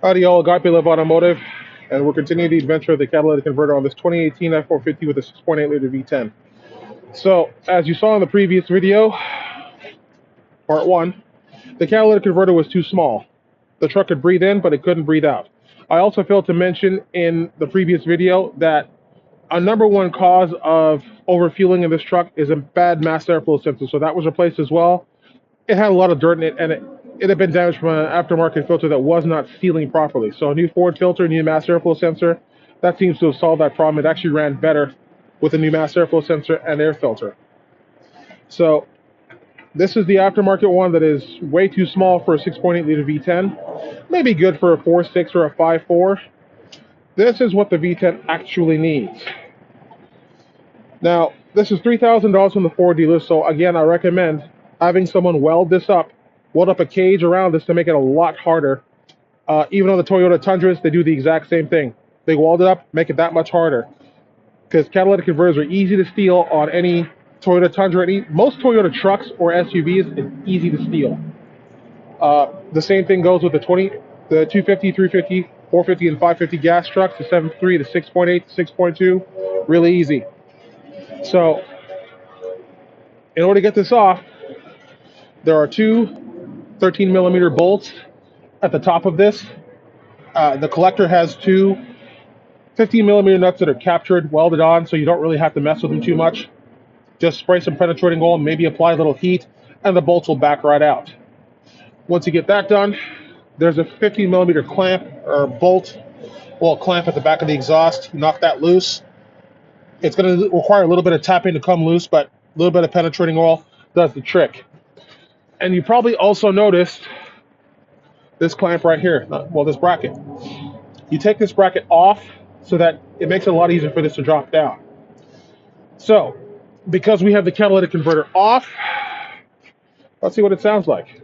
Howdy y'all, Agape Love Automotive, and we're continuing the adventure of the catalytic converter on this 2018 F450 with a 6.8 liter V10. So, as you saw in the previous video, part one, the catalytic converter was too small. The truck could breathe in, but it couldn't breathe out. I also failed to mention in the previous video that a number one cause of overfueling in this truck is a bad mass airflow sensor, so that was replaced as well. It had a lot of dirt in it, and it had been damaged from an aftermarket filter that was not sealing properly. So a new Ford filter, new mass airflow sensor, that seems to have solved that problem. It actually ran better with a new mass airflow sensor and air filter. So this is the aftermarket one that is way too small for a 6.8 liter V10. Maybe good for a 4.6 or a 5.4. This is what the V10 actually needs. Now, this is $3,000 from the Ford dealer, so again, I recommend having someone weld up a cage around this to make it a lot harder. Even on the Toyota Tundras, they do the exact same thing. They weld it up, make it that much harder. Because catalytic converters are easy to steal on any Toyota Tundra. Most Toyota trucks or SUVs, it's easy to steal. The same thing goes with the 250, 350, 450, and 550 gas trucks, the 7.3, the 6.8, 6.2, really easy. So, in order to get this off, there are two 13 millimeter bolts at the top of this. The collector has two 15 millimeter nuts that are captured, welded on, so you don't really have to mess with them too much. Just spray some penetrating oil, maybe apply a little heat, and the bolts will back right out. Once you get that done, there's a 15 millimeter clamp or bolt, well, clamp at the back of the exhaust. Knock that loose. It's going to require a little bit of tapping to come loose, but a little bit of penetrating oil does the trick. And you probably also noticed this clamp right here, well, this bracket. You take this bracket off so that it makes it a lot easier for this to drop down. So, because we have the catalytic converter off, let's see what it sounds like.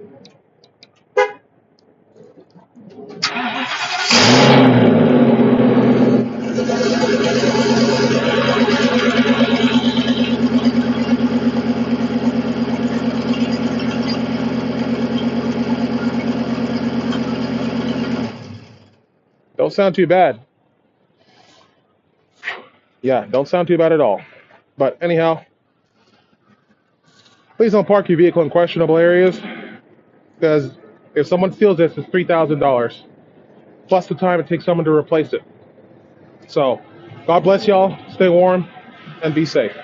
Don't sound too bad. Yeah, don't sound too bad at all. But anyhow, please don't park your vehicle in questionable areas, because if someone steals this, it's $3,000 plus the time it takes someone to replace it. So, God bless y'all. Stay warm and be safe.